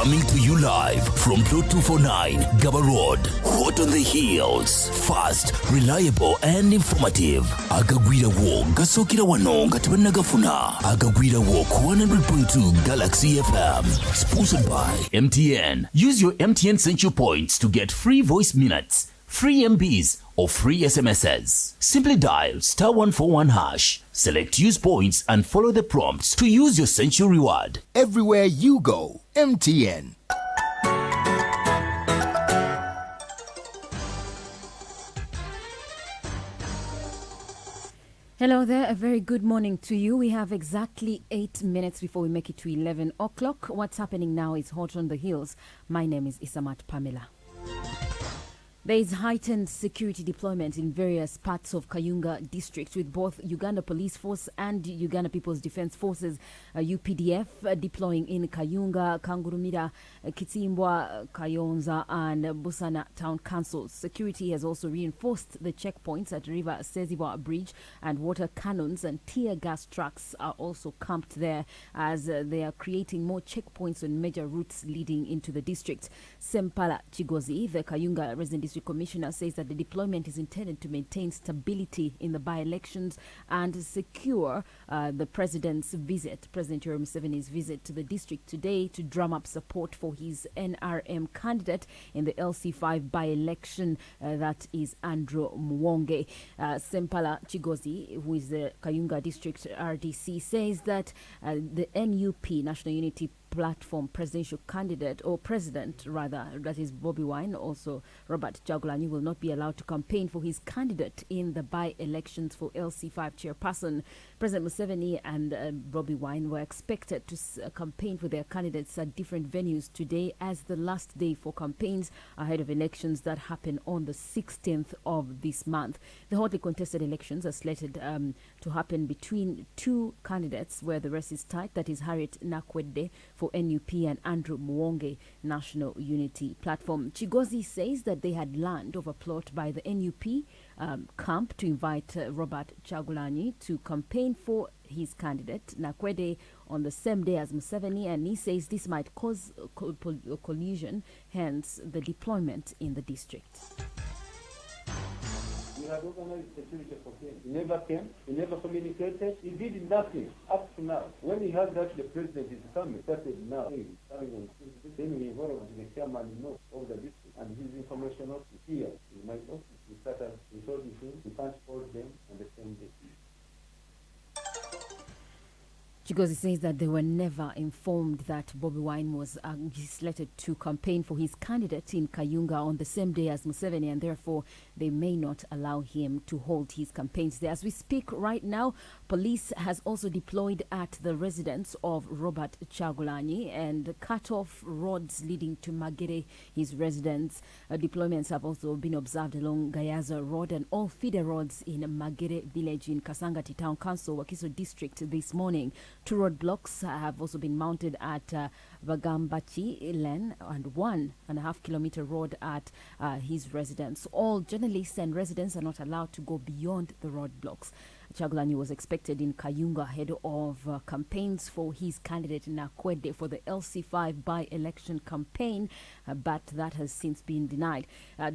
Coming to you live from Plot 249, Gaba Road. Hot on the heels. Fast, reliable, and informative. Agagwira wo gasokira wano gatibana gafuna. Agagwira wo 100.2 Galaxy FM. Sponsored by MTN. Use your MTN Central Points to get free voice minutes, free MBs, or free SMSs. Simply dial *141#. Select use points and follow the prompts to use your Central reward. Everywhere you go, MTN. Hello there, a very good morning to you. We have exactly 8 minutes before we make it to 11 o'clock. What's happening now is Hot on the Hills. My name is Isamat Pamela. There is heightened security deployment in various parts of Kayunga district, with both Uganda Police Force and Uganda People's Defence Forces, UPDF, deploying in Kayunga, Kangurumira, Kitsimbwa, Kayonza and Busana Town Councils. Security has also reinforced the checkpoints at River Seziwa Bridge, and water cannons and tear gas trucks are also camped there as they are creating more checkpoints on major routes leading into the district. Sempala Chigozi, the Kayunga Resident District Commissioner, says that the deployment is intended to maintain stability in the by-elections and secure the President Yoweri Museveni's visit to the district today to drum up support for his NRM candidate in the LC5 by-election, that is Andrew Muwonge. Sempala Chigozi, who is the Kayunga District RDC, says that the NUP, National Unity Platform presidential candidate, or president rather, that is Bobi Wine, also Robert Chagulanyi, will not be allowed to campaign for his candidate in the by-elections for LC5 chairperson. President Museveni and Bobi Wine were expected to campaign for their candidates at different venues today as the last day for campaigns ahead of elections that happen on the 16th of this month. The hotly contested elections are slated to happen between two candidates where the race is tight, that is Harriet Nakwede for NUP and Andrew Muwonge, National Unity Platform. Chigozi says that they had learned of a plot by the NUP camp to invite Robert Chagulanyi to campaign for his candidate Nakwede on the same day as Museveni, and he says this might cause collusion, hence the deployment in the district. We had organized security for him. He never came, he never communicated, he did nothing up to now. When he heard that the president is coming, started now, then we involved the chairman of the district, and his information not here in my office. We started, we told him, we can't hold them on the same day. Chigozi says that they were never informed that Bobi Wine was slated to campaign for his candidate in Kayunga on the same day as Museveni, and therefore they may not allow him to hold his campaigns there. As we speak right now, police has also deployed at the residence of Robert Chagulanyi and cut off roads leading to Magere, his residence. Deployments have also been observed along Gayaza Road and all feeder roads in Magere village in Kasangati Town Council, Wakiso district this morning. 2 roadblocks have also been mounted at Bagambachi Len and 1.5 kilometer road at his residence. All journalists and residents are not allowed to go beyond the roadblocks. Chagulanyi was expected in Kayunga ahead of campaigns for his candidate Nakwede for the LC5 by-election campaign, but that has since been denied.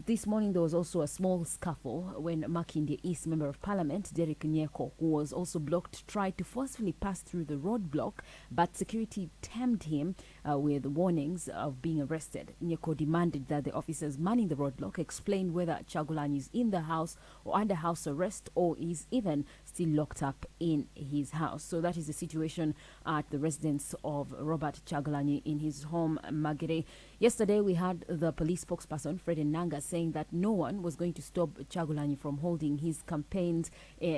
This morning there was also a small scuffle when Makindye East Member of Parliament Derek Nyeko, who was also blocked, tried to forcefully pass through the roadblock, but security tamed him with warnings of being arrested. Nyeko demanded that the officers manning the roadblock explain whether Chagulanyi is in the house or under house arrest or is even still locked up in his house. So that is the situation at the residence of Robert Chagulanyi in his home, Magere. Yesterday, we had the police spokesperson, Fred Enanga, saying that no one was going to stop Chagulanyi from holding his campaigns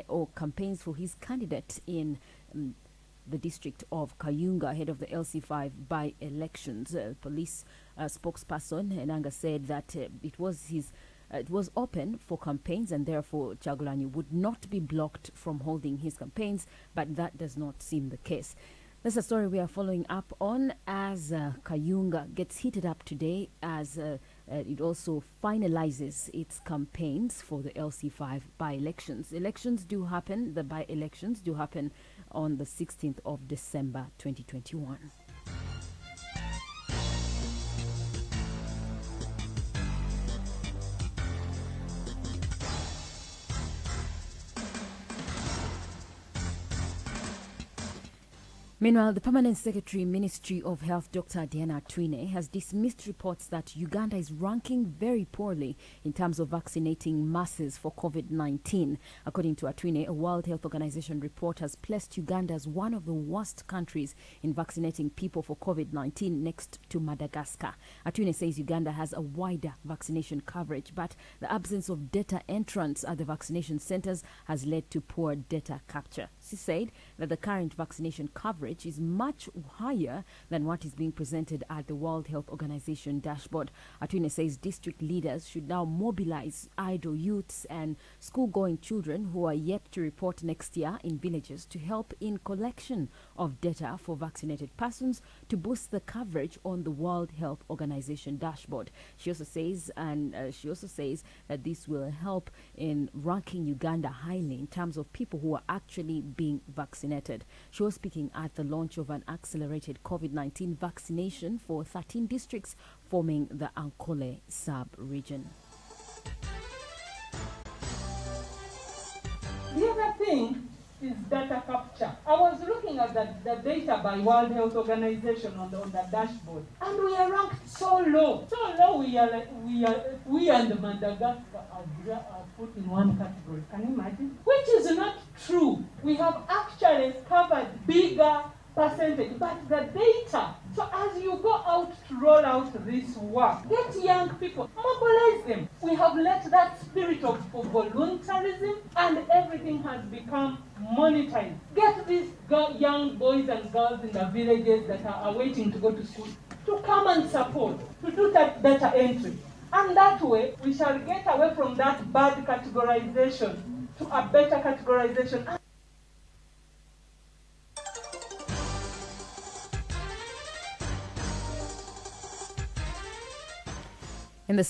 or campaigns for his candidate in the district of Kayunga ahead of the LC5 by-elections. Police spokesperson Enanga said that it was open for campaigns and therefore Chagulanyi would not be blocked from holding his campaigns, but that does not seem the case. That's a story we are following up on as Kayunga gets heated up today as it also finalizes its campaigns for the LC5 by-elections. The by-elections do happen on the 16th of December 2021. Meanwhile, the Permanent Secretary, Ministry of Health, Dr. Diana Atwine, has dismissed reports that Uganda is ranking very poorly in terms of vaccinating masses for COVID-19. According to Atwine, a World Health Organization report has placed Uganda as one of the worst countries in vaccinating people for COVID-19 next to Madagascar. Atwine says Uganda has a wider vaccination coverage, but the absence of data entrants at the vaccination centers has led to poor data capture. She said that the current vaccination coverage is much higher than what is being presented at the World Health Organization dashboard. Atwine says district leaders should now mobilize idle youths and school-going children who are yet to report next year in villages to help in collection of data for vaccinated persons to boost the coverage on the World Health Organization dashboard. She also says that this will help in ranking Uganda highly in terms of people who are actually being vaccinated. She was speaking at the launch of an accelerated COVID-19 vaccination for 13 districts forming the Ankole sub-region. The other thing is data capture. I was looking at the data by World Health Organization on the dashboard, and we are ranked so low. So low, we and Madagascar are put in one category. Can you imagine? Which is not true. We have actually covered bigger percentage, but the data. So as you go out to roll out this work, get young people, mobilize them. We have let that spirit of voluntarism, and everything has become monetized. Get these young boys and girls in the villages that are waiting to go to school to come and support, to do that data entry. And that way, we shall get away from that bad categorization to a better categorization. In the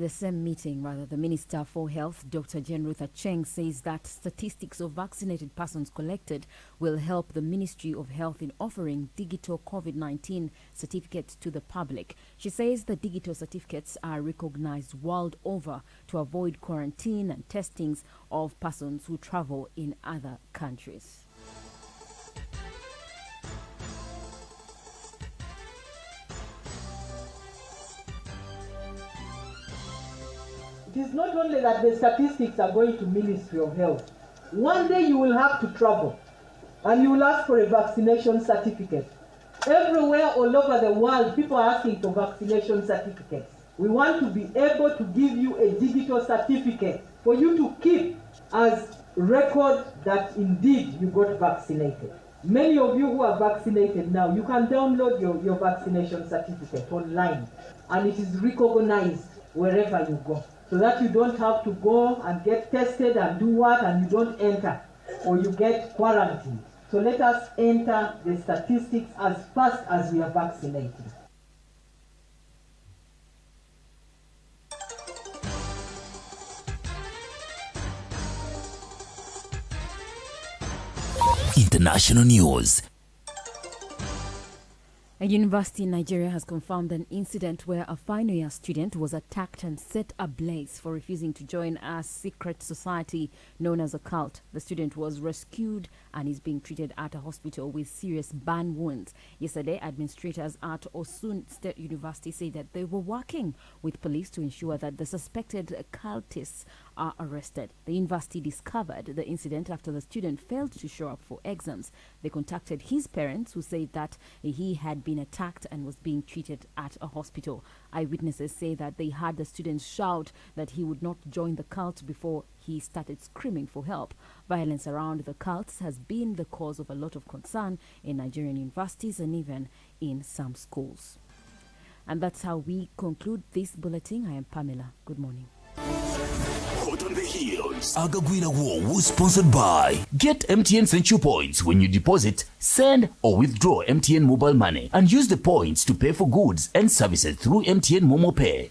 same meeting, the Minister for Health, Dr. Jane Ruth Acheng, says that statistics of vaccinated persons collected will help the Ministry of Health in offering digital COVID-19 certificates to the public. She says the digital certificates are recognized world over to avoid quarantine and testings of persons who travel in other countries. It is not only that the statistics are going to Ministry of Health. One day you will have to travel and you will ask for a vaccination certificate. Everywhere all over the world, people are asking for vaccination certificates. We want to be able to give you a digital certificate for you to keep as record that indeed you got vaccinated. Many of you who are vaccinated now, you can download your vaccination certificate online, and it is recognized wherever you go, so that you don't have to go and get tested and do what, and you don't enter, or you get quarantined. So let us enter the statistics as fast as we are vaccinated. International news. A university in Nigeria has confirmed an incident where a final year student was attacked and set ablaze for refusing to join a secret society known as a cult. The student was rescued and is being treated at a hospital with serious burn wounds. Yesterday, administrators at Osun State University said that they were working with police to ensure that the suspected cultists are arrested. The university discovered the incident after the student failed to show up for exams. They contacted his parents, who said that he had been attacked and was being treated at a hospital. Eyewitnesses say that they heard the student shout that he would not join the cult before he started screaming for help. Violence around the cults has been the cause of a lot of concern in Nigerian universities and even in some schools. And that's how we conclude this bulletin. I am Pamela. Good morning. Hot on the Heels. Agagwira War was sponsored by Get MTN Central Points when you deposit, send or withdraw MTN mobile money and use the points to pay for goods and services through MTN Momo Pay.